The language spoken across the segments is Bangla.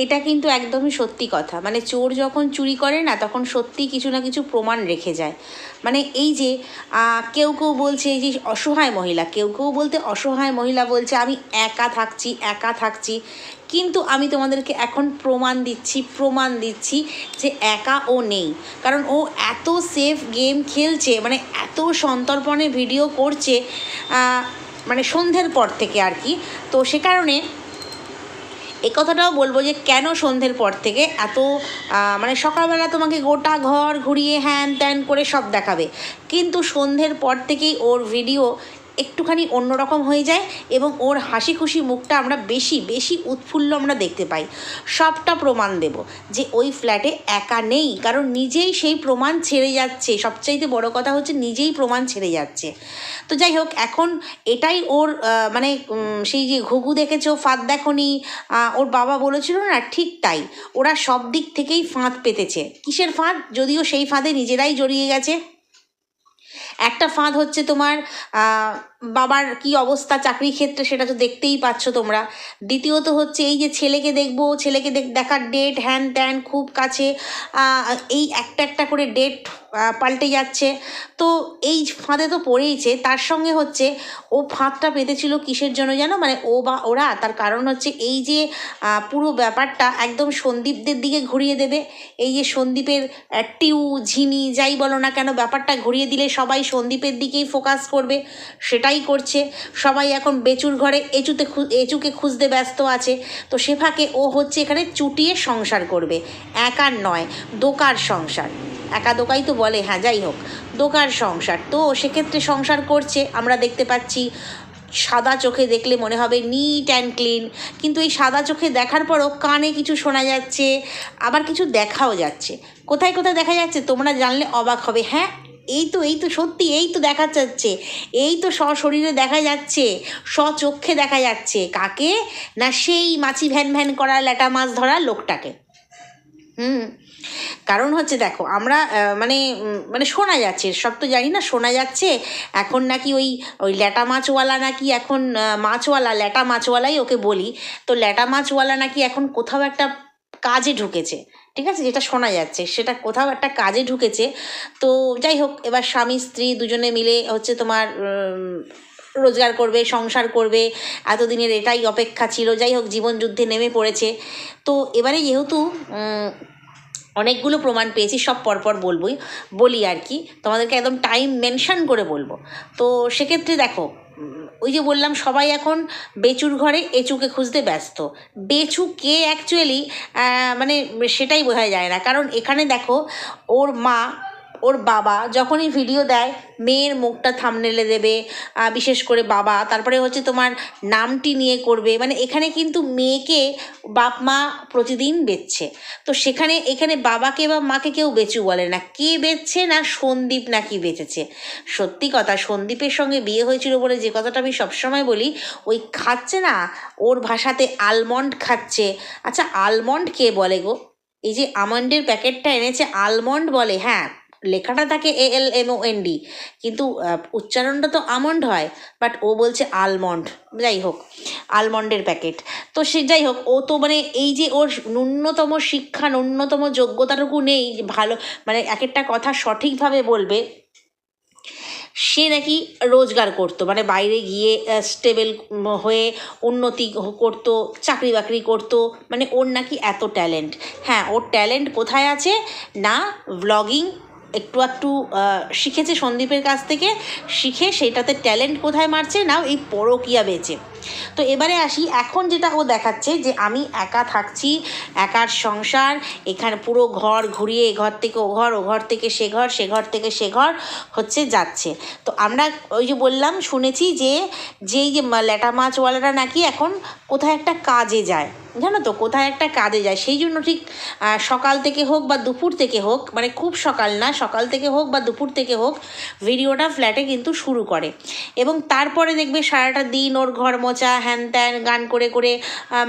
এটা কিন্তু একদমই সত্যি কথা। মানে চোর যখন চুরি করে না, তখন সত্যি কিছু না কিছু প্রমাণ রেখে যায়। মানে এই যে কেউ কেউ বলছে, এই যে অসহায় মহিলা, কেউ কেউ বলতে অসহায় মহিলা বলছে আমি একা থাকছি, একা থাকছি। কিন্তু আমি তোমাদেরকে এখন প্রমাণ দিচ্ছি যে একা ও নেই। কারণ ও এত সেফ গেম খেলছে, মানে এত সন্তর্পণে ভিডিও করছে, মানে সন্ধ্যের পর থেকে আর কি। তো সে কারণে এ কথাটাও বলবো যে কেন সন্ধ্যের পর থেকে এত মানে সকালবেলা তোমাকে গোটা ঘর ঘুরিয়ে হ্যান ত্যান করে সব দেখাবে, কিন্তু সন্ধ্যের পর থেকেই ওর ভিডিও একটুখানি অন্যরকম হয়ে যায় এবং ওর হাসি খুশি মুখটা আমরা বেশি বেশি উৎফুল্ল আমরা দেখতে পাই। সবটা প্রমাণ দেব যে ওই ফ্ল্যাটে একা নেই, কারণ নিজেই সেই প্রমাণ ছেড়ে যাচ্ছে। সবচাইতে বড় কথা হচ্ছে নিজেই প্রমাণ ছেড়ে যাচ্ছে। তো যাই হোক, এখন এটাই ওর মানে সেই যে ঘুঘু দেখেছো ফাঁদ দেখনি, ওর বাবা বলেছিল না, ঠিক তাই। ওরা সব দিক থেকেই ফাঁদ পেতেছে। কিসের ফাঁদ? যদিও সেই ফাঁদে নিজেরাই জড়িয়ে গেছে। একটা ফাঁদ হচ্ছে তোমার বাবার কি অবস্থা চাকরি ক্ষেত্রে, সেটা তো দেখতেই পাচ্ছ তোমরা। দ্বিতীয়ত হচ্ছে এই যে ছেলেকে দেখবো, ছেলেকে দেখার ডেট হ্যান ত্যান খুব কাছে, এই একটা একটা করে ডেট পাল্টে যাচ্ছে। তো এই ফাঁদে তো পড়েইছে। তার সঙ্গে হচ্ছে ও ফাঁদটা পেতেছিল কিসের জন্য জানো? মানে ও বা ওরা, তার কারণ হচ্ছে এই যে পুরো ব্যাপারটা একদম সন্দীপদের দিকে ঘুরিয়ে দেবে। এই যে সন্দীপের টিউ ঝিনি যাই বলো না কেন, ব্যাপারটা ঘুরিয়ে দিলে সবাই সন্দীপের দিকেই ফোকাস করবে। সেটাই করছে সবাই। এখন বেচুর ঘরে এচুকে খুঁজতে ব্যস্ত আছে। তো সে ফাঁকে ও হচ্ছে এখানে চুটিয়ে সংসার করবে। একার নয়, দোকার সংসার। একা দোকাই তো বলে, হ্যাঁ যাই হোক, দোকার সংসার। তো সেক্ষেত্রে সংসার করছে আমরা দেখতে পাচ্ছি। সাদা চোখে দেখলে মনে হবে নিট অ্যান্ড ক্লিন, কিন্তু এই সাদা চোখে দেখার পরও কানে কিছু শোনা যাচ্ছে, আবার কিছু দেখাও যাচ্ছে। কোথায় কোথায় দেখা যাচ্ছে তোমরা জানলে অবাক হবে। হ্যাঁ, এই তো সত্যি, এই তো দেখা যাচ্ছে, এই তো সশরীরে দেখা যাচ্ছে, স্বচক্ষে দেখা যাচ্ছে। কাকে? না সেই মাছি ভ্যান ভ্যান করা ল্যাটা মাছ ধরা লোকটাকে। কারণ হচ্ছে দেখো, আমরা মানে মানে শোনা যাচ্ছে, সব তো জানি না, শোনা যাচ্ছে এখন নাকি ওই ওই ল্যাটা মাছওয়ালা নাকি এখন মাছওয়ালা, ল্যাটা মাছওয়ালাই ওকে বলি। তো ল্যাটা মাছওয়ালা নাকি এখন কোথাও একটা কাজে ঢুকেছে। ঠিক আছে, যেটা শোনা যাচ্ছে সেটা কোথাও একটা কাজে ঢুকেছে। তো যাই হোক, এবার স্বামী স্ত্রী দুজনে মিলে হচ্ছে তোমার রোজগার করবে, সংসার করবে। এতদিনের এটাই অপেক্ষা ছিল। যাই হোক, জীবন যুদ্ধে নেমে পড়েছে। তো এবারে যেহেতু অনেকগুলো প্রমাণ পেয়েছি, সব পরপর বলি আর কি, তোমাদেরকে একদম টাইম মেনশন করে বলবো। তো সেক্ষেত্রে দেখো, ওই যে বললাম সবাই এখন বেচুর ঘরে এচুকে খুঁজতে ব্যস্ত। বেচু কে অ্যাকচুয়ালি মানে সেটাই বোঝা যায় না। কারণ এখানে দেখো, ওর মা ওর বাবা যখনই ভিডিও দেয় মেয়ের মুখটা থাম্বনেলে দেবে, বিশেষ করে বাবা, তারপরে হচ্ছে তোমার নামটি নিয়ে করবে। মানে এখানে কিন্তু মেয়েকে বাপ মা প্রতিদিন বেচছে। তো এখানে বাবাকে বা মাকে কেউ বেচু বলে না। কে বেচছে? না সন্দীপ নাকি বেচেছে। সত্যি কথা, সন্দীপের সঙ্গে বিয়ে হয়েছিল বলে যে কথাটা আমি সবসময় বলি, ওই খাচ্ছে না, ওর ভাষাতে আলমন্ড খাচ্ছে। আচ্ছা, আলমন্ড কে বলে গো? এই যে আমন্ডের প্যাকেটটা এনেছে আলমন্ড বলে, হ্যাঁ লেখাটা থাকে ALMOND, কিন্তু উচ্চারণটা তো আমন্ড হয়, বাট ও বলছে আলমন্ড। যাই হোক, আলমন্ডের প্যাকেট। তো সে যাই হোক, ও তো মানে এই যে ওর ন্যূনতম শিক্ষা, ন্যূনতম যোগ্যতাটুকু নেই যে ভালো মানে এক একটা কথা সঠিকভাবে বলবে। সে নাকি রোজগার করতো, মানে বাইরে গিয়ে স্টেবল হয়ে উন্নতি করতো, চাকরি বাকরি করতো। মানে ওর নাকি এত ট্যালেন্ট। হ্যাঁ, ওর ট্যালেন্ট কোথায় আছে? না, ব্লগিং একটু একটু শিখেছে সন্দীপের কাছ থেকে, শিখে সেটাতে ট্যালেন্ট কোথায় মারছে না, এই পরকীয়া বেচে। তো এবারে আসি, এখন যেটা ও দেখাচ্ছে যে আমি একা থাকছি, একার সংসার, এখানে পুরো ঘর ঘুরিয়ে এ ঘর থেকে ও ঘর, ও ঘর থেকে সে ঘর, সে ঘর থেকে সে ঘর হচ্ছে যাচ্ছে। তো আমরা ওই যে বললাম, শুনেছি যে যেই যে ল্যাটা মাছওয়ালারা নাকি এখন কোথায় একটা কাজে যায়, জানো তো, কোথায় একটা কাজে যায়। সেই জন্য ঠিক সকাল থেকে হোক বা দুপুর থেকে হোক, মানে খুব সকাল না, সকাল থেকে হোক বা দুপুর থেকে হোক, ভিডিওটা ফ্ল্যাটে কিন্তু শুরু করে। এবং তারপরে দেখবে সারাটা দিন ওর ঘর মোচা হ্যান ত্যান গান করে করে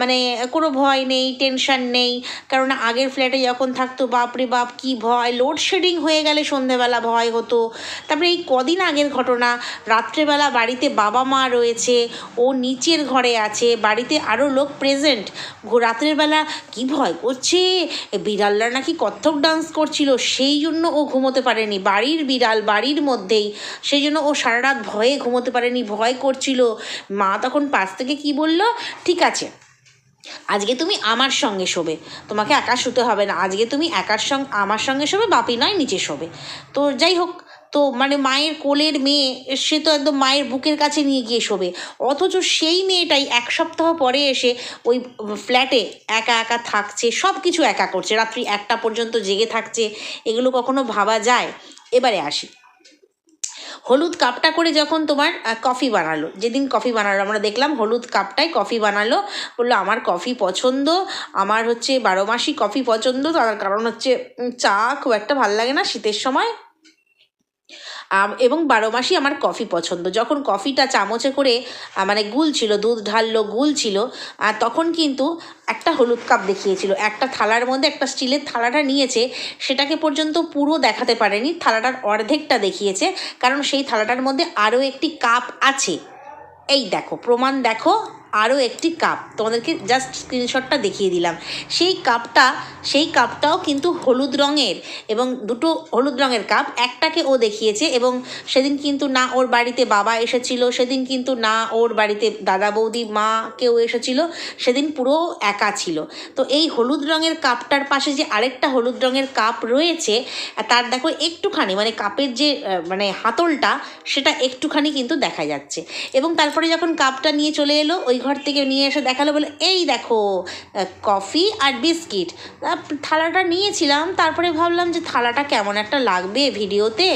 মানে কোনো ভয় নেই, টেনশন নেই। কারণ আগের ফ্ল্যাটে যখন থাকতো বাপরে বাপ কী ভয়, লোডশেডিং হয়ে গেলে সন্ধেবেলা ভয় হতো। তারপরে এই কদিন আগের ঘটনা, রাত্রেবেলা বাড়িতে বাবা মা রয়েছে, ও নিচের ঘরে আছে, বাড়িতে আরও লোক প্রেজেন্ট, রাত্রের বেলা কি ভয় করছে, বিড়ালরা নাকি কত্থক ডান্স করছিল, সেই জন্য ও ঘুমোতে পারেনি, বাড়ির বিড়াল বাড়ির মধ্যেই, সেই জন্য ও সারা রাত ভয়ে ঘুমোতে পারেনি, ভয় করছিল। মা তখন পাশ থেকে কি বলল, ঠিক আছে আজকে তুমি আমার সঙ্গে শোবে, তোমাকে একা শুতে হবে না, আজকে তুমি আমার সঙ্গে শোবে, বাপি নয় নিচে শোবে। তো যাই হোক, তো মানে মায়ের কোলের মেয়ে, সে তো একদম মায়ের বুকের কাছে নিয়ে গিয়ে শোবে, অথচ সেই মেয়েটাই 1 সপ্তাহ পরে এসে ওই ফ্ল্যাটে একা একা থাকছে, সব কিছু একা করছে, রাত্রি 1টা পর্যন্ত জেগে থাকছে। এগুলো কখনো ভাবা যায়? এবারে আসি, হলুদ কাপটা করে যখন তোমার কফি বানালো, যেদিন কফি বানালো আমরা দেখলাম হলুদ কাপটায় কফি বানালো, বললো আমার কফি পছন্দ, আমার হচ্ছে 12 মাসই কফি পছন্দ, তার কারণ হচ্ছে চা খুব একটা ভাল লাগে না শীতের সময়, এবং 12 মাসই আমার কফি পছন্দ। যখন কফিটা চামচে করে মানে গুলছিল, দুধ ঢাললো গুলছিল, তখন কিন্তু একটা হলুদ কাপ দেখিয়েছিল, একটা থালার মধ্যে, একটা স্টিলের থালাটা নিয়েছে, সেটাকে পর্যন্ত পুরো দেখাতে পারেনি, থালাটার অর্ধেকটা দেখিয়েছে, কারণ সেই থালাটার মধ্যে আরও একটি কাপ আছে। এই দেখো প্রমাণ, দেখো আরও একটি কাপ, তোমাদেরকে জাস্ট স্ক্রিনশটটা দেখিয়ে দিলাম। সেই কাপটাও কিন্তু হলুদ রঙের, এবং দুটো হলুদ রঙের কাপ, একটাকে ও দেখিয়েছে। এবং সেদিন কিন্তু না ওর বাড়িতে বাবা এসেছিল, সেদিন কিন্তু না ওর বাড়িতে দাদা বৌদি মা কেউ এসেছিল, সেদিন পুরো একা ছিল। তো এই হলুদ রঙের কাপটার পাশে যে আরেকটা হলুদ রঙের কাপ রয়েছে, তার দেখো একটুখানি মানে কাপের যে মানে হাতলটা, সেটা একটুখানি কিন্তু দেখা যাচ্ছে। এবং তারপরে যখন কাপটা নিয়ে চলে এলো, ওই ঘর থেকে নিয়ে এসে দেখালো, বলে এই দেখো কফি আর বিস্কিট। থালাটা নিয়েছিলাম, তারপরে ভাবলাম যে থালাটা কেমন একটা লাগবে ভিডিওতে,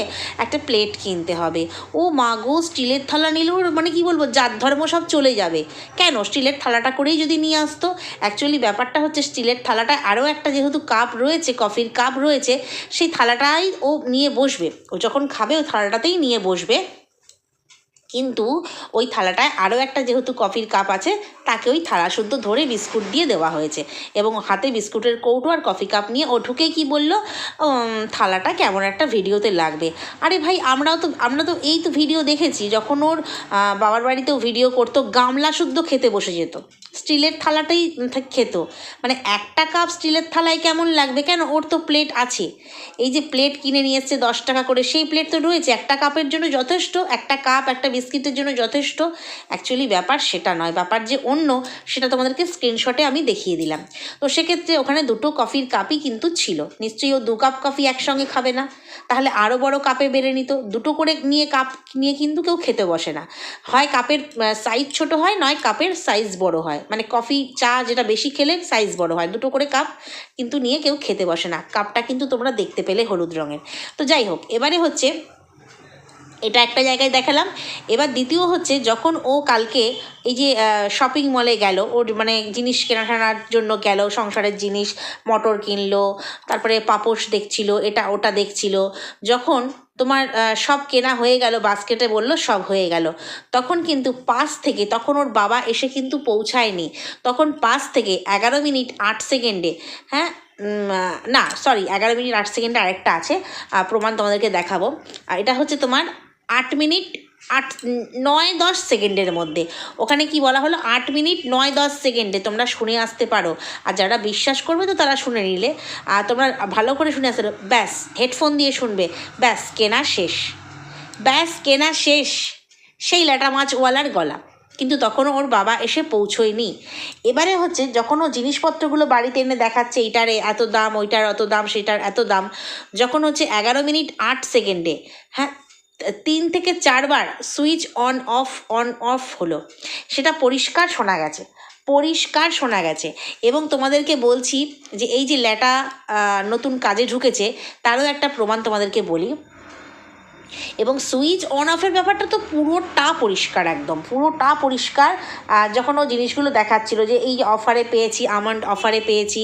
একটা প্লেট কিনতে হবে। ও মা গো, স্টিলের থালা নিলেও মানে কি বলবো, জাত ধর্ম সব চলে যাবে। কেন, স্টিলের থালাটা করেই যদি নিয়ে আসতো। অ্যাকচুয়ালি ব্যাপারটা হচ্ছে স্টিলের থালাটা আরও একটা যেহেতু কাপ রয়েছে, কফির কাপ রয়েছে, সেই থালাটাই ও নিয়ে বসবে, ও যখন খাবে ওই থালাটাতেই নিয়ে বসবে। কিন্তু ওই থালাটায় আরও একটা যেহেতু কফির কাপ আছে, তাকে ওই থালা শুদ্ধ ধরে বিস্কুট দিয়ে দেওয়া হয়েছে, এবং হাতে বিস্কুটের কৌটো আর কফি কাপ নিয়ে ও ঢুকেই কী বললো, থালাটা কেমন একটা ভিডিওতে লাগবে। আরে ভাই, আমরা তো এই তো ভিডিও দেখেছি, যখন ওর বাবার বাড়িতেও ভিডিও করতো, গামলা শুদ্ধ খেতে বসে যেত, স্টিলের থালাটাই খেত, মানে একটা কাপ স্টিলের থালায় কেমন লাগবে, কেন ওর তো প্লেট আছে, এই যে প্লেট কিনে নিয়ে এসছে 10 টাকা করে, সেই প্লেট তো রয়েছে, একটা কাপের জন্য যথেষ্ট, একটা কাপ একটা বিস্কিটের জন্য যথেষ্ট। অ্যাকচুয়ালি ব্যাপার সেটা নয়, ব্যাপার যে অন্য, সেটা তোমাদেরকে স্ক্রিনশটে আমি দেখিয়ে দিলাম। তো সেক্ষেত্রে ওখানে দুটো কফির কাপই কিন্তু ছিল, নিশ্চয়ই ও 2 কাপ কফি একসঙ্গে খাবে না, তাহলে আরও বড় কাপে বেড়ে নিত, দুটো করে কাপ নিয়ে কিন্তু কেউ খেতে বসে না, হয় কাপের সাইজ ছোট হয়, নয় কাপের সাইজ বড় হয়, মানে কফি চা যেটা বেশি খেলে সাইজ বড় হয়, দুটো করে কাপ কিন্তু নিয়ে কেউ খেতে বসে না। কাপটা কিন্তু তোমরা দেখতে পেলে হলুদ রঙের। তো যাই হোক, এবারে হচ্ছে এটা একটা জায়গায় দেখালাম। এবার দ্বিতীয় হচ্ছে, যখন ও কালকে এই যে শপিং মলে গেল, ওর মানে জিনিস কেনাটানার জন্য গেল, সংসারের জিনিস, মটর কিনলো, তারপরে পাপোশ দেখছিল, এটা ওটা দেখছিল, যখন তোমার সব কেনা হয়ে গেল, বাস্কেটে বললো সব হয়ে গেল, তখন কিন্তু পাশ থেকে, তখন ওর বাবা এসে কিন্তু পৌঁছায়নি, তখন পাশ থেকে 11 মিনিট 8 সেকেন্ডে, হ্যাঁ না সরি 11 মিনিট 8 সেকেন্ডে আরেকটা আছে, প্রমাণ তোমাদেরকে দেখাবো। এটা হচ্ছে তোমার 8 মিনিট 9-10 সেকেন্ডের মধ্যে, ওখানে কি বলা হলো, 8 মিনিট 9-10 সেকেন্ডে, তোমরা শুনে আসতে পারো, আর যারা বিশ্বাস করবে তো তারা শুনে নিলে, আর তোমরা ভালো করে শুনে আসতে, ব্যাস হেডফোন দিয়ে শুনবে, ব্যাস কেনা শেষ, ব্যাস কেনা শেষ, সেই ল্যাটা মাছওয়ালার গলা। কিন্তু তখনও ওর বাবা এসে পৌঁছোয়নি। এবারে হচ্ছে, যখন ও জিনিসপত্রগুলো বাড়িতে এনে দেখাচ্ছে, এইটার এত দাম, ওইটার অত দাম, সেটার এত দাম, যখন হচ্ছে 11 মিনিট 8 সেকেন্ডে, হ্যাঁ 3 থেকে 4 বার সুইচ অন অফ হলো, সেটা পরিষ্কার শোনা গেছে। এবং তোমাদেরকে বলছি যে এই যে ল্যাটা নতুন কাজে ঢুকেছে, তারও একটা প্রমাণ তোমাদেরকে বলি। এবং সুইচ অন অফের ব্যাপারটা তো পুরোটা পরিষ্কার, একদম পুরোটা পরিষ্কার। যখন ও জিনিসগুলো দেখাচ্ছিল যে এই অফারে পেয়েছি, আমন্ড অফারে পেয়েছি,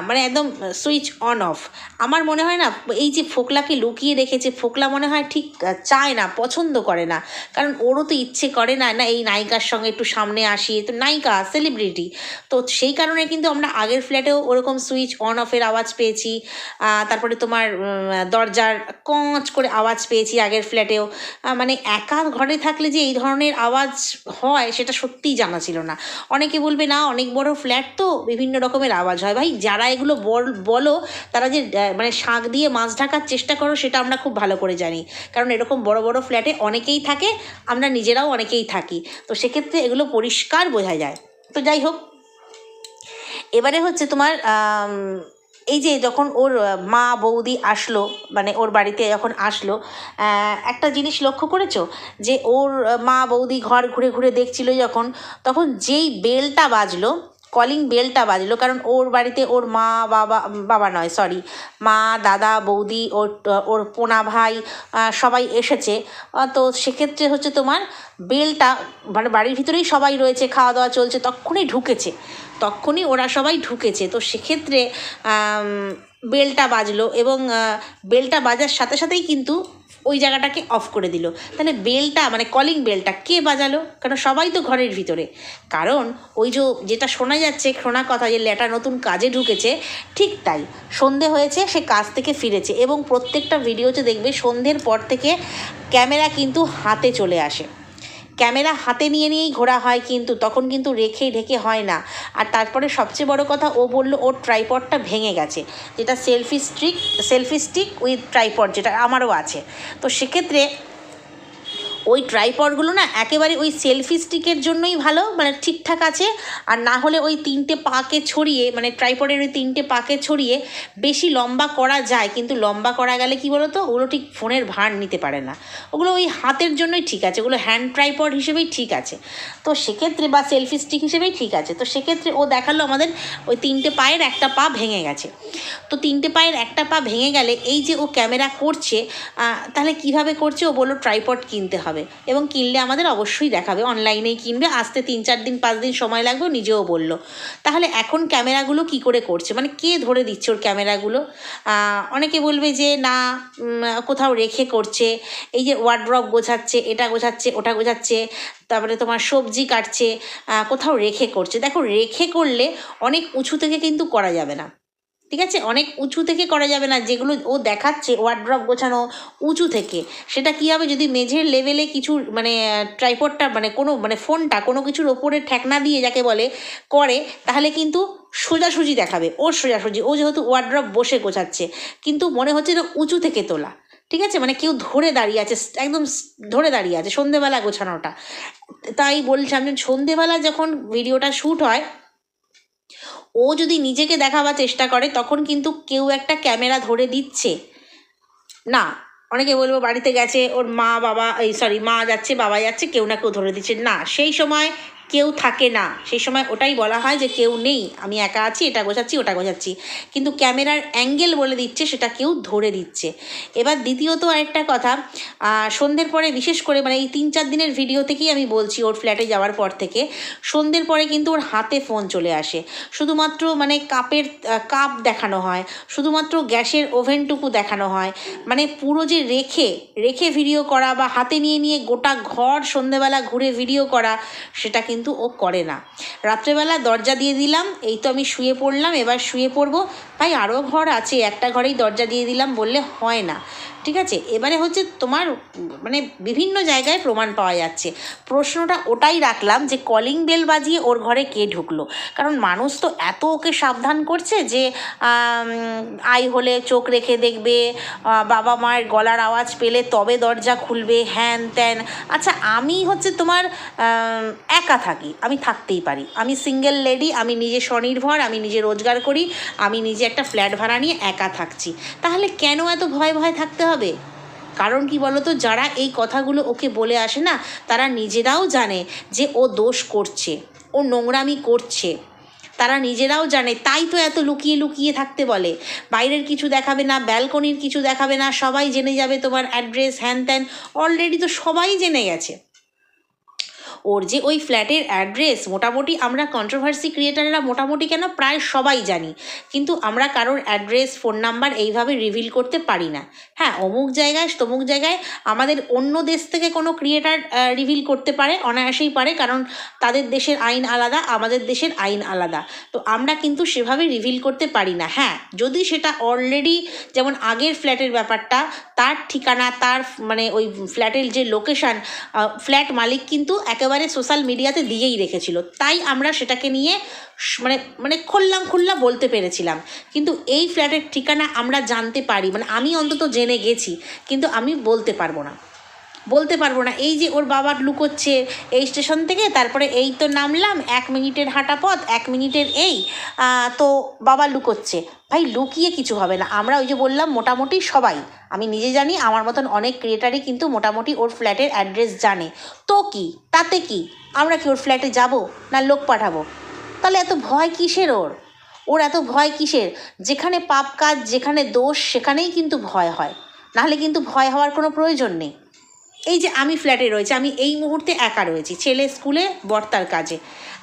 মানে একদম সুইচ অন অফ। আমার মনে হয় না এই যে ফোকলাকে লুকিয়ে রেখেছে, ফোকলা মনে হয় ঠিক চায় না, পছন্দ করে না, কারণ ওরও তো ইচ্ছে করে না না এই নায়িকার সঙ্গে একটু সামনে আসি, তো নায়িকা সেলিব্রিটি, তো সেই কারণে কিন্তু আমরা আগের ফ্ল্যাটেও ওরকম সুইচ অন অফের আওয়াজ পেয়েছি। তারপরে তোমার দরজার কঁচ করে আওয়াজ পেয়েছি আগের ফ্ল্যাটেও। মানে একা ঘরে থাকলে যে এই ধরনের আওয়াজ হয় সেটা সত্যিই জানা ছিল না। অনেকে বলবে না অনেক বড় ফ্ল্যাট তো বিভিন্ন রকমের আওয়াজ হয়। ভাই যারা এগুলো বলো তারা যে মানে শাঁখ দিয়ে মাছ ঢাকার চেষ্টা করো সেটা আমরা খুব ভালো করে জানি, কারণ এরকম বড় বড় ফ্ল্যাটে অনেকেই থাকে, আমরা নিজেরাও অনেকেই থাকি, তো সেক্ষেত্রে এগুলো পরিষ্কার বোঝা যায়। তো যাই হোক, এবারে হচ্ছে তোমার এই যে যখন ওর মা বৌদি আসলো, মানে ওর বাড়িতে যখন আসলো, একটা জিনিস লক্ষ্য করেছো যে ওর মা বৌদি ঘর ঘুরে ঘুরে দেখছিল যখন, তখন যেই বেলটা বাজলো, কলিং বেলটা বাজলো, কারণ ওর বাড়িতে ওর মা বাবা নয় সরি, মা দাদা বৌদি ওর পোনা ভাই সবাই এসেছে। তো সেক্ষেত্রে হচ্ছে তোমার বেলটা, মানে বাড়ির ভিতরেই সবাই রয়েছে, খাওয়া দাওয়া চলছে, তক্ষুনি ওরা সবাই ঢুকেছে। তো সেক্ষেত্রে বেলটা বাজলো এবং বেলটা বাজার সাথে সাথেই কিন্তু ওই জায়গাটাকে অফ করে দিল। তাহলে বেলটা মানে কলিং বেলটা কে বাজালো? কারণ সবাই তো ঘরের ভিতরে। কারণ ওই যেটা শোনা যাচ্ছে, শোনা কথা যে ল্যাটা নতুন কাজে ঢুকেছে, ঠিক তাই সন্ধে হয়েছে, সে কাজ থেকে ফিরেছে এবং প্রত্যেকটা ভিডিওতে দেখবে সন্ধ্যের পর থেকে ক্যামেরা কিন্তু হাতে চলে আসে, ক্যামেরা হাতে নিয়েই ঘোরা হয়, কিন্তু তখন কিন্তু রেখে ঢেকে হয় না। আর তারপরে সবচেয়ে বড় কথা, ও বলল ওর ট্রাইপডটা ভেঙে গেছে, যেটা সেলফি স্টিক উইথ ট্রাইপড, যেটা আমারও আছে। তো সেক্ষেত্রে ওই ট্রাইপডগুলো না একেবারে ওই সেলফি স্টিকের জন্যই ভালো, মানে ঠিকঠাক আছে। আর না হলে ওই 3টে পাকে ছড়িয়ে, মানে ট্রাইপডের ওই 3টে পাকে ছড়িয়ে বেশি লম্বা করা যায়, কিন্তু লম্বা করা গেলে কি বলো তো, ওগুলো ঠিক ফোনের ভার নিতে পারে না। ওগুলো ওই হাতের জন্যই ঠিক আছে, ওগুলো হ্যান্ড ট্রাইপড হিসেবেই ঠিক আছে। তো সেক্ষেত্রে বা সেলফি স্টিক হিসেবেই ঠিক আছে। তো সেক্ষেত্রে ও দেখালো আমাদের ওই 3টে পায়ের একটা পা ভেঙে গেছে। তো 3টে পায়ের একটা পা ভেঙে গেলে এই যে ও ক্যামেরা করছে, তাহলে কিভাবে করছে? ও বললো ট্রাইপড কিনতে হবে, এবং কিনলে আমাদের অবশ্যই দেখাবে, অনলাইনেই কিনবে, আসতে 3-4 দিন 5 দিন সময় লাগবে, নিজেও বললো। তাহলে এখন ক্যামেরাগুলো কি করে করছে, মানে কে ধরে দিচ্ছে ওর ক্যামেরাগুলো? অনেকে বলবে যে না কোথাও রেখে করছে, এই যে ওয়ার্ড্রপ গোছাচ্ছে, এটা গোছাচ্ছে, ওটা গোছাচ্ছে, তারপরে তোমার সবজি কাটছে, কোথাও রেখে করছে। দেখো রেখে করলে অনেক উঁচু থেকে কিন্তু করা যাবে না, ঠিক আছে? অনেক উঁচু থেকে করা যাবে না, যেগুলো ও দেখাচ্ছে ওয়ার্ড্রপ গোছানো উঁচু থেকে, সেটা কী হবে যদি মেঝের লেভেলে কিছু মানে ট্রাইপডটা মানে কোনো মানে ফোনটা কোনো কিছুর ওপরে ঠেকনা দিয়ে যাকে বলে করে, তাহলে কিন্তু সোজাসুজি দেখাবে, ওর সোজাসুজি, ও যেহেতু ওয়ার্ড্রপ বসে গোছাচ্ছে, কিন্তু মনে হচ্ছে যে উঁচু থেকে তোলা, ঠিক আছে? মানে কেউ ধরে দাঁড়িয়ে আছে, একদম ধরে দাঁড়িয়ে আছে, সন্ধেবেলা গোছানোটা। তাই বলছিলাম যে সন্ধেবেলা যখন ভিডিওটা শ্যুট হয়, ও যদি নিজেকে দেখাবার চেষ্টা করে, তখন কিন্তু কেউ একটা ক্যামেরা ধরে দিচ্ছে না। অনেকে বলবো বাড়িতে গেছে ওর মা যাচ্ছে, বাবা যাচ্ছে, কেউ না কেউ ধরে দিচ্ছে না, সেই সময় কেউ থাকে না, সেই সময় ওটাই বলা হয় যে কেউ নেই, আমি একা আছি, এটা গোছাচ্ছি, ওটা গোছাচ্ছি, কিন্তু ক্যামেরার অ্যাঙ্গেল বলে দিচ্ছে, সেটা কেউ ধরে দিচ্ছে। এবার দ্বিতীয়ত আরেকটা কথা, সন্ধ্যের পরে বিশেষ করে মানে এই 3-4 দিনের ভিডিও থেকেই আমি বলছি, ওর ফ্ল্যাটে যাওয়ার পর থেকে সন্ধ্যের পরে কিন্তু ওর হাতে ফোন চলে আসে, শুধুমাত্র মানে কাপ দেখানো হয়, শুধুমাত্র গ্যাসের ওভেনটুকু দেখানো হয়, মানে পুরো যে রেখে ভিডিও করা বা হাতে নিয়ে গোটা ঘর সন্ধ্যেবেলা ঘুরে ভিডিও করা, সেটা কিন্তু ও করে না। রাত্রেবেলা দরজা দিয়ে দিলাম, এই তো আমি শুয়ে পড়লাম, এবার শুয়ে পড়বো, ভাই আরও ঘর আছে, একটা ঘরেই দরজা দিয়ে দিলাম বললে হয় না, ঠিক আছে? এবারে হচ্ছে তোমার মানে বিভিন্ন জায়গায় প্রমাণ পাওয়া যাচ্ছে। প্রশ্নটা ওটাই রাখলাম যে কলিং বেল বাজিয়ে ওর ঘরে কে ঢুকলো, কারণ মানুষ তো এত ওকে সাবধান করছে যে আই হলে চোখ রেখে দেখবে, বাবা মায়ের গলার আওয়াজ পেলে তবে দরজা খুলবে, হ্যান ত্যান। আচ্ছা আমি হচ্ছে তোমার একা থাকি, আমি থাকতেই পারি, আমি সিঙ্গেল লেডি, আমি নিজে স্বনির্ভর, আমি নিজে রোজগার করি, আমি নিজে একটা ফ্ল্যাট ভাড়া নিয়ে একা থাকছি, তাহলে কেন এত ভয় থাকতে হবে? কারণ কি বলতো, যারা এই কথাগুলো ওকে বলে আসে না, তারা নিজেরাও জানে যে ও দোষ করছে, ও নোংরামি করছে, তারা নিজেরাও জানে, তাই তো এত লুকিয়ে লুকিয়ে থাকতে বলে। বাইরের কিছু দেখাবে না, ব্যালকনির কিছু দেখাবে না, সবাই জেনে যাবে তোমার অ্যাড্রেস হ্যান ত্যান। অলরেডি তো সবাই জেনে গেছে ওর যে ওই ফ্ল্যাটের অ্যাড্রেস। মোটামুটি আমরা কন্ট্রোভার্সি ক্রিয়েটাররা মোটামুটি কেন প্রায় সবাই জানি, কিন্তু আমরা কারোর অ্যাড্রেস ফোন নাম্বার এইভাবে রিভিল করতে পারি না। হ্যাঁ, অমুক জায়গায় তমুক জায়গায় আমাদের অন্য দেশ থেকে কোনো ক্রিয়েটার রিভিল করতে পারে, অনায়াসেই পারে, কারণ তাদের দেশের আইন আলাদা, আমাদের দেশের আইন আলাদা। তো আমরা কিন্তু সেভাবে রিভিল করতে পারি না। হ্যাঁ, যদি সেটা অলরেডি, যেমন আগের ফ্ল্যাটের ব্যাপারটা, তার ঠিকানা, তার মানে ওই ফ্ল্যাটের যে লোকেশান, ফ্ল্যাট মালিক কিন্তু একেবারে সোশ্যাল মিডিয়াতে দিয়েই রেখেছিল, তাই আমরা সেটাকে নিয়ে মানে মানে খোল্লা বলতে পেরেছিলাম। কিন্তু এই ফ্ল্যাটের ঠিকানা আমরা জানতে পারি, মানে আমি অন্তত জেনে গেছি, কিন্তু আমি বলতে পারবো না। এই যে ওর বাবা লুকোচ্ছে এই স্টেশন থেকে, তারপরে এই তো নামলাম, 1 মিনিটের হাঁটা পথ, 1 মিনিটের তো বাবা লুকোচ্ছে। ভাই, লুকিয়ে কিছু হবে না। আমরা ওই যে বললাম, মোটামুটি সবাই, আমি নিজে জানি, আমার মতন অনেক ক্রিয়েটারই কিন্তু মোটামুটি ওর ফ্ল্যাটের অ্যাড্রেস জানে। তো কি, তাতে কি, আমরা কি ওর ফ্ল্যাটে যাব না লোক পাঠাবো? তাহলে এত ভয় কিসের ওর এত ভয় কিসের? যেখানে পাপ কাজ, যেখানে দোষ, সেখানেই কিন্তু ভয় হয়, নাহলে কিন্তু ভয় হওয়ার কোনো প্রয়োজন নেই। এই যে আমি ফ্ল্যাটে রয়েছি, আমি এই মুহূর্তে একা রয়েছি, ছেলে স্কুলে, বর্তার কাজে,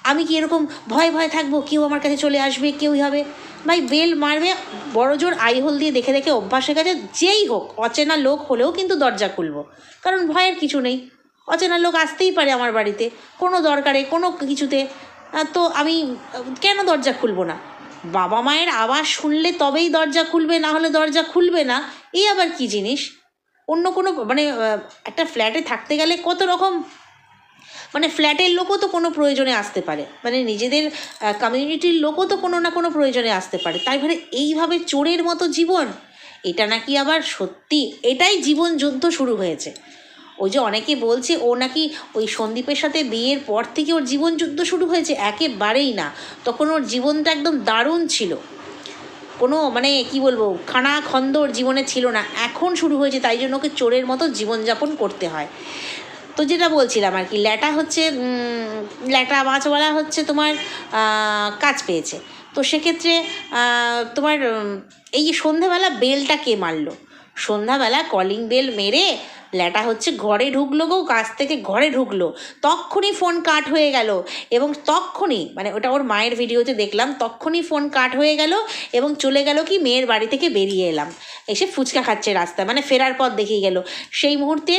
আমি কি এরকম ভয় থাকবো কেউ আমার কাছে চলে আসবে, কেউই হবে? ভাই, বেল মারবে, বড় জোর আইহোল দিয়ে দেখে দেখে অভ্যাস হয়ে গেছে। যেই হোক, অচেনা লোক হলেও কিন্তু দরজা খুলবো, কারণ ভয়ের কিছু নেই। অচেনা লোক আসতেই পারে আমার বাড়িতে কোনো দরকারে, কোনো কিছুতে, তো আমি কেন দরজা খুলবো না? বাবা মায়ের আওয়াজ শুনলে তবেই দরজা খুলবে, না হলে দরজা খুলবে না, এই আবার কি জিনিস? অন্য কোনো মানে একটা ফ্ল্যাটে থাকতে গেলে কত রকম, মানে ফ্ল্যাটের লোকও তো কোনো প্রয়োজনে আসতে পারে, মানে নিজেদের কমিউনিটির লোকও তো কোনো না কোনো প্রয়োজনে আসতে পারে, তাই মানে এইভাবে চোরের মতো জীবন, এটা নাকি আবার সত্যি? এটাই জীবন যুদ্ধ শুরু হয়েছে। ওই যে অনেকে বলছে ও নাকি ওই সন্দীপের সাথে বিয়ের পর থেকে ওর জীবন যুদ্ধ শুরু হয়েছে, একেবারেই না। তখন ওর জীবনটা একদম দারুণ ছিল, কোনো মানে কি বলবো, খানা খন্দ ওর জীবনে ছিল না, এখন শুরু হয়েছে, তাই জন্য ওকে চোরের মতো জীবনযাপন করতে হয়। তো যেটা বলছিলাম আর কি, ল্যাটা মাছওয়ালা হচ্ছে তোমার কাজ পেয়েছে। তো সেক্ষেত্রে তোমার এই যে সন্ধ্যাবেলা বেলটা কে মারলো? সন্ধ্যাবেলা কলিং বেল মেরে ল্যাটা হচ্ছে ঘরে ঢুকলো গো, কাছ থেকে ঘরে ঢুকলো, তক্ষুনি ফোন কাট হয়ে গেল, এবং তক্ষুনি, মানে ওটা ওর মায়ের ভিডিওতে দেখলাম, তক্ষুনি ফোন কাট হয়ে গেল, এবং চলে গেল কি, মেয়ের বাড়ি থেকে বেরিয়ে এলাম, এসে ফুচকা খাচ্ছে রাস্তায়, মানে ফেরার পথ দেখিয়ে গেল। সেই মুহূর্তে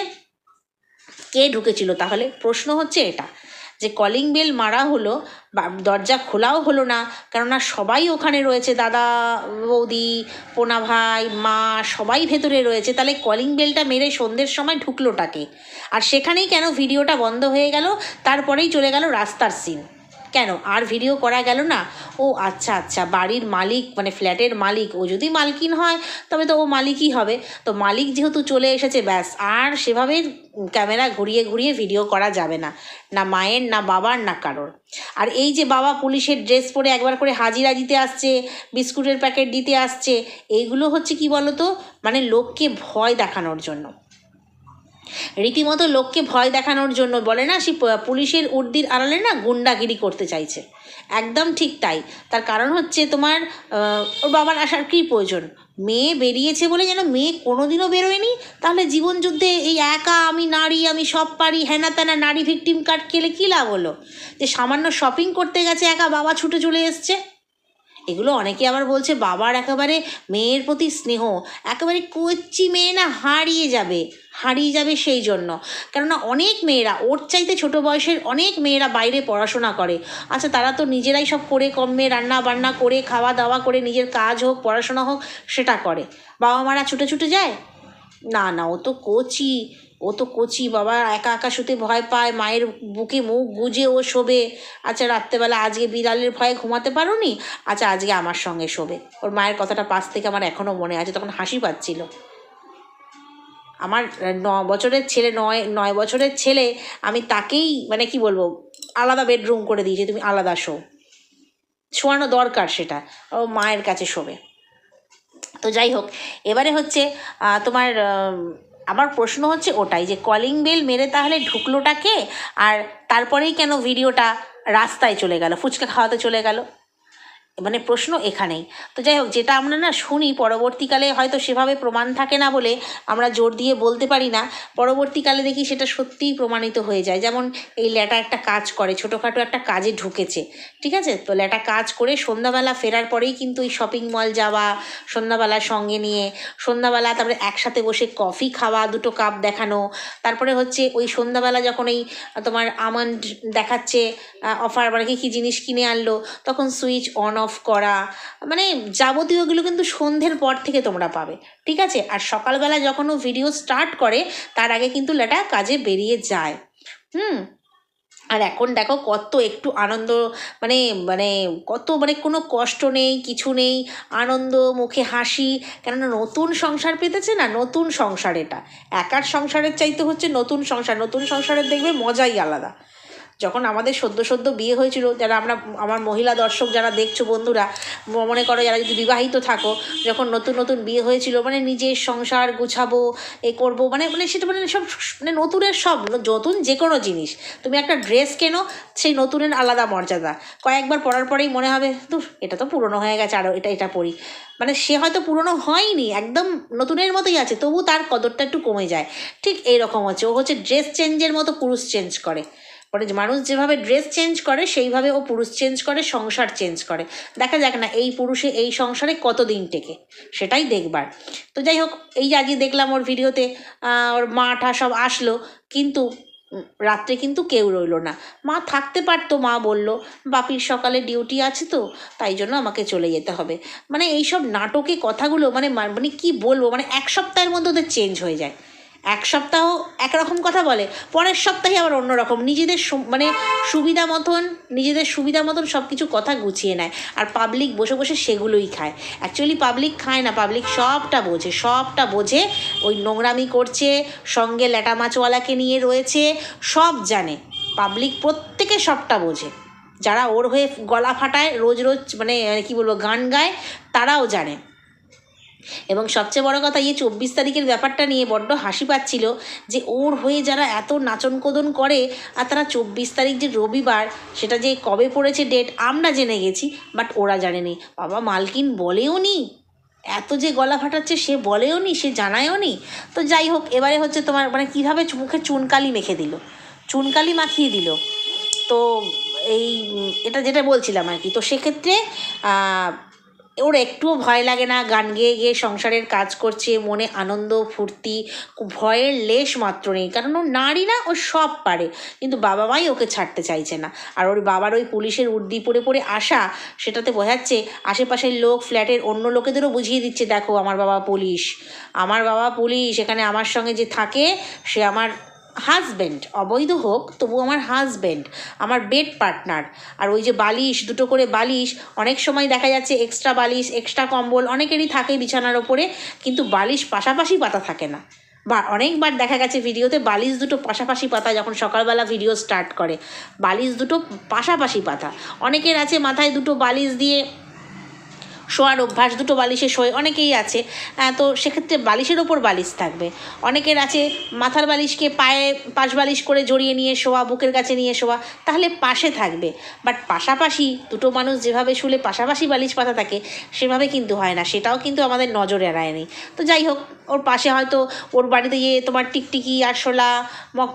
কে ঢুকেছিল তাহলে? প্রশ্ন হচ্ছে এটা, যে কলিং বেল মারা হলো, দরজা খোলাও হলো না, কেননা সবাই ওখানে রয়েছে, দাদা বৌদি, পোনা ভাই, মা, সবাই ভেতরে রয়েছে, তাহলে কলিং বেলটা মেরে সন্ধ্যের সময় ঢুকলোটাকে? আর সেখানেই কেন ভিডিওটা বন্ধ হয়ে গেল? তারপরেই চলে গেল রাস্তার সিন, কেন আর ভিডিও করা গেল না? ও আচ্ছা, বাড়ির মালিক মানে ফ্ল্যাটের মালিক, ও যদি মালকিন হয় তবে তো ও মালিকই হবে, তো মালিক যেহেতু চলে এসেছে, ব্যাস, আর সেভাবে ক্যামেরা ঘুরিয়ে ঘুরিয়ে ভিডিও করা যাবে না, না মায়ের, না বাবার, না কারোর। আর এই যে বাবা পুলিশের ড্রেস পরে একবার করে হাজিরা দিতে আসছে, বিস্কুটের প্যাকেট দিতে আসছে, এইগুলো হচ্ছে কি বলতো, মানে লোককে ভয় দেখানোর জন্য, রীতিমতো লোককে ভয় দেখানোর জন্য। বলে না, সে পুলিশের উর্দির আড়ালে না গুন্ডাগিরি করতে চাইছে, একদম ঠিক তাই। তার কারণ হচ্ছে তোমার ওর বাবার আসার কী প্রয়োজন? মেয়ে বেরিয়েছে বলে যেন মেয়ে কোনোদিনও বেরোয়নি, তাহলে জীবনযুদ্ধে এই একা, আমি নারী, আমি সব পারি, হ্যানা ত্যানা নারী ভিকটিম কার্ড খেলে কী লাভ হলো? যে সামান্য শপিং করতে গেছে একা, বাবা ছুটে চলে এসছে। এগুলো অনেকে আবার বলছে বাবার একেবারে মেয়ের প্রতি স্নেহ, একেবারে কচি মেয়ে না হারিয়ে যাবে সেই জন্য। কেননা অনেক মেয়েরা, ওর চাইতে ছোটো বয়সের অনেক মেয়েরা বাইরে পড়াশোনা করে, আচ্ছা তারা তো নিজেরাই সব করে কমে রান্না বান্না করে, খাওয়া দাওয়া করে, নিজের কাজ হোক পড়াশোনা হোক সেটা করে, বাবা মারা ছুটে যায়? না, ও তো কচি বাবা, একা একা শুতে ভয় পায়, মায়ের বুকে মুখ গুজে ও শোবে। আচ্ছা রাত্রেবেলা আজকে বিড়ালের ভয়ে ঘুমাতে পারোনি, আচ্ছা আজকে আমার সঙ্গে শোবে। ওর মায়ের কথাটা পাশ থেকে আমার এখনও মনে আছে, তখন হাসি পাচ্ছিল। আমার 9 বছরের ছেলে, আমি তাকেই মানে কি বলবো, আলাদা বেডরুম করে দিয়েছি, তুমি আলাদা শোয়ানো দরকার, সেটা ও মায়ের কাছে শোবে। তো যাই হোক, এবারে হচ্ছে তোমার আমার প্রশ্ন হচ্ছে ওটাই, যে কলিং বেল মেরে তাহলে ঢুকলোটাকে, আর তারপরেই কেন ভিডিওটা রাস্তায় চলে গেল, ফুচকা খাওয়াতে চলে গেল? মানে প্রশ্ন এখানেই। তো যাই হোক, যেটা আমরা না শুনি পরবর্তীকালে হয়তো সেভাবে প্রমাণ থাকে না বলে আমরা জোর দিয়ে বলতে পারি না, পরবর্তীকালে দেখি সেটা সত্যিই প্রমাণিত হয়ে যায়। যেমন এই ল্যাটা একটা কাজ করে, ছোটোখাটো একটা কাজে ঢুকেছে, ঠিক আছে, তো ল্যাটা কাজ করে সন্ধ্যাবেলা ফেরার পরেই কিন্তু এই শপিং মল যাওয়া, সন্ধ্যাবেলা সঙ্গে নিয়ে সন্ধ্যাবেলা তারপরে একসাথে বসে কফি খাওয়া, 2 কাপ দেখানো, তারপরে হচ্ছে ওই সন্ধ্যাবেলা যখন এই তোমার আমন্ড দেখাচ্ছে অফার, মানে কী জিনিস কিনে আনলো, তখন সুইচ অন অফ করা, মানে যাবতীয়গুলো কিন্তু সন্ধ্যের পর থেকে তোমরা পাবে, ঠিক আছে। আর সকালবেলা যখন ও ভিডিও স্টার্ট করে তার আগে কিন্তু ল্যাটা কাজে বেরিয়ে যায়। আর এখন দেখো কত একটু আনন্দ, মানে মানে কত মানে কোনো কষ্ট নেই, কিছু নেই, আনন্দ, মুখে হাসি, কেননা নতুন সংসার পেতেছে না, নতুন সংসার এটা। একার সংসারের চাইতে হচ্ছে নতুন সংসার, নতুন সংসারের দেখবে মজাই আলাদা। যখন আমাদের সদ্য সদ্য বিয়ে হয়েছিল, যারা আমার মহিলা দর্শক যারা দেখছো বন্ধুরা, মনে করো যারা যদি বিবাহিত থাকো, যখন নতুন নতুন বিয়ে হয়েছিল, মানে নিজের সংসার গুছাবো, এ করবো, মানে মানে সেটা মানে সব মানে নতুনের সব, নতুন যে কোনো জিনিস, তুমি একটা ড্রেস কেনো, সেই নতুনের আলাদা মর্যাদা, কয়েকবার পরার পরেই মনে হবে তো এটা তো পুরনো হয়ে গেছে, আরও এটা পরি, মানে সে হয়তো পুরনো হয়নি, একদম নতুনের মতোই আছে, তবু তার কদরটা একটু কমে যায়। ঠিক এইরকম হচ্ছে, ও হচ্ছে ড্রেস চেঞ্জের মতো পুরুষ চেঞ্জ করে, মানে মানুষ যেভাবে ড্রেস চেঞ্জ করে সেইভাবে ও পুরুষ চেঞ্জ করে, সংসার চেঞ্জ করে। দেখা যাক না এই পুরুষে এই সংসারে কতদিন টেকে, সেটাই দেখবার। তো যাই হোক, এই যে আজকে দেখলাম ওর ভিডিওতে ওর মা ঠা সব আসলো, কিন্তু রাত্রে কিন্তু কেউ রইলো না। মা থাকতে পারতো, মা বলল বাপির সকালে ডিউটি আছে তো, তাই জন্য আমাকে চলে যেতে হবে। মানে এইসব নাটকে কথাগুলো মানে মানে কি বলবো, মানে 1 সপ্তাহের মধ্যে ওদের চেঞ্জ হয়ে যায়। 1 সপ্তাহ একরকম কথা বলে, পরের সপ্তাহে আবার অন্যরকম, নিজেদের মানে নিজেদের সুবিধা মতন সব কিছু কথা গুছিয়ে নেয়। আর পাবলিক বসে বসে সেগুলোই খায়। অ্যাকচুয়ালি পাবলিক খায় না, পাবলিক সবটা বোঝে, ওই নোংরামি করছে, সঙ্গে ল্যাটা মাছওয়ালাকে নিয়ে রয়েছে, সব জানে পাবলিক, প্রত্যেকে সবটা বোঝে। যারা ওর হয়ে গলা ফাটায় রোজ রোজ, মানে কি বলবো, গান গায়, তারাও জানে। এবং সবচেয়ে বড় কথা, 24 তারিখের ব্যাপারটা নিয়ে বড্ড হাসি পাচ্ছিল, যে ওর হয়ে যারা এত নাচনকোদন করে, আর তারা 24 তারিখ যে রবিবার, সেটা যে কবে পড়েছে ডেট আমরা জেনে গেছি, বাট ওরা জানেনি। বাবা মালকিন বলেও নি, এত যে গলা ফাটাচ্ছে সে বলেও নি, সে জানায়ও নি। তো যাই হোক, এবারে হচ্ছে তোমার মানে কীভাবে মুখে চুনকালি মেখে দিল, চুনকালি মাখিয়ে দিল। তো এই এটা যেটা বলছিলাম আর কি, তো সেক্ষেত্রে ওর একটুও ভয় লাগে না, গান গেয়ে গিয়ে সংসারের কাজ করছে, মনে আনন্দ ফুর্তি, ভয়ের লেশ মাত্র নেই, কারণ ও নারী না, ও সব পারে। কিন্তু বাবা মাই ওকে ছাড়তে চাইছে না। আর ওর বাবার ওই পুলিশের উর্দি পরে পরে আসা, সেটাতে বোঝাচ্ছে আশেপাশের লোক, ফ্ল্যাটের অন্য লোকেদেরও বুঝিয়ে দিচ্ছে, দেখো আমার বাবা পুলিশ, আমার বাবা পুলিশ, এখানে আমার সঙ্গে যে থাকে সে আমার হাজব্যান্ড, অবৈধ হোক তবু আমার হাজব্যান্ড, আমার বেড পার্টনার। আর ওই যে বালিশ, 2টো করে বালিশ, অনেক সময় দেখা যাচ্ছে এক্সট্রা বালিশ, এক্সট্রা কম্বল অনেকেরই থাকে বিছানার ওপরে, কিন্তু বালিশ পাশাপাশি পাতা থাকে না। বা অনেকবার দেখা গেছে ভিডিওতে বালিশ 2টো পাশাপাশি পাতা, যখন সকালবেলা ভিডিও স্টার্ট করে বালিশ 2টো পাশাপাশি পাতা। অনেকের আছে মাথায় 2টো বালিশ দিয়ে শোয়ার অভ্যাস, 2টো বালিশে শোয়, অনেকেই আছে। তো সেক্ষেত্রে বালিশের ওপর বালিশ থাকবে। অনেকের আছে মাথার বালিশকে পায়ে পাশ বালিশ করে জড়িয়ে নিয়ে শোয়া, বুকের কাছে নিয়ে শোয়া, তাহলে পাশে থাকবে। বাট পাশাপাশি 2টো মানুষ যেভাবে শুলে পাশাপাশি বালিশ পাতা থাকে, সেভাবে কিন্তু হয় না, সেটাও কিন্তু আমাদের নজরে এড়ায়নি। তো যাই হোক, ওর পাশে হয়তো ওর বাড়িতে গিয়ে তোমার টিকটিকি, আরশোলা,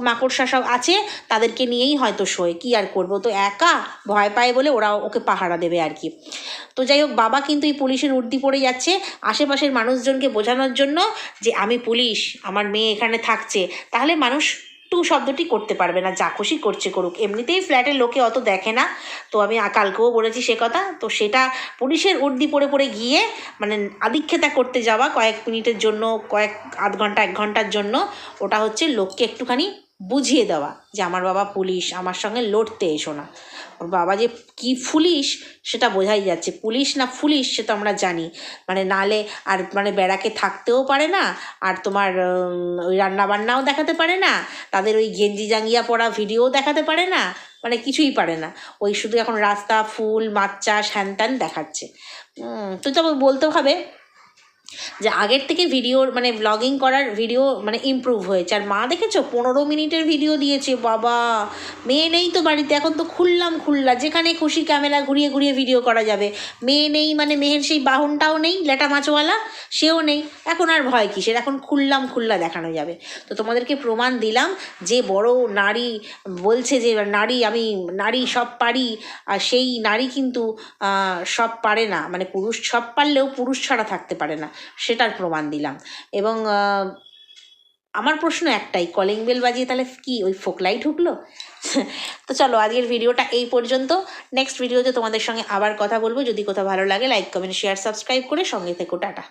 মাকড়সা সব আছে, তাদেরকে নিয়েই হয়তো শোয়। কী আর করবো, তো একা ভয় পায় বলে ওরা ওকে পাহারা দেবে আর কি। তো যাই হোক, বাবা কিন্তু এই পুলিশের উর্দি পড়ে যাচ্ছে আশেপাশের মানুষজনকে বোঝানোর জন্য, যে আমি পুলিশ, আমার মেয়ে এখানে থাকছে, তাহলে মানুষ টু শব্দটি করতে পারবে না, যা খুশি করছে করুক। এমনিতেই ফ্ল্যাটের লোকে অত দেখে না, তো আমি কালকেও বলেছি সে কথা। তো সেটা পুলিশের উর্দি পড়ে পড়ে গিয়ে মানে আদিক্ষেতা করতে যাওয়া কয়েক মিনিটের জন্য, আধ ঘন্টা 1 ঘন্টার জন্য, ওটা হচ্ছে লোককে একটুখানি বুঝিয়ে দেওয়া যে আমার বাবা পুলিশ, আমার সঙ্গে লড়তে এসো না। ওর বাবা যে কি পুলিশ সেটা বোঝাই যাচ্ছে, পুলিশ না পুলিশ সে তো আমরা জানি, মানে নালে আর মানে ব্যারাকে থাকতেও পারে না, আর তোমার ওই রান্নাবান্নাও দেখাতে পারে না, তাদের ওই গেঞ্জি জাঙ্গিয়া পরা ভিডিও দেখাতে পারে না, মানে কিছুই পারে না। ওই শুধু এখন রাস্তা, ফুল, মাছ চাষ, হ্যান ত্যান দেখাচ্ছে। তো তবে বলতে হবে যে আগের থেকে ভিডিওর মানে ব্লগিং করার ভিডিও মানে ইমপ্রুভ হয়েছে। আর মা দেখেছো 15 মিনিটের ভিডিও দিয়েছে, বাবা মেয়ে নেই তো বাড়িতে, এখন তো খুল্লা যেখানে খুশি ক্যামেরা ঘুরিয়ে ঘুরিয়ে ভিডিও করা যাবে। মেয়ে নেই মানে মেয়ের সেই বাহনটাও নেই, ল্যাটা মাছওয়ালা সেও নেই, এখন আর ভয় কিসের, এখন খুল্লা দেখানো যাবে। তো তোমাদেরকে প্রমাণ দিলাম যে বড় নারী বলছে যে আমি নারী সব পারি, আর সেই নারী কিন্তু সব পারে না, মানে পুরুষ সব পারলেও পুরুষ ছাড়া থাকতে পারে না, সেটার প্রমাণ দিলাম। এবং আমার প্রশ্ন একটাই, কলিং বেল বাজিয়ে তাহলে কি ওই ফোকলাই ঢুকলো? তো চলো আজকের ভিডিওটা এই পর্যন্ত। নেক্সট ভিডিওতে তোমাদের সঙ্গে আবার কথা বলবো। যদি কোথাও ভালো লাগে লাইক কমেন্ট শেয়ার সাবস্ক্রাইব করে সঙ্গে থেকো। টাটা।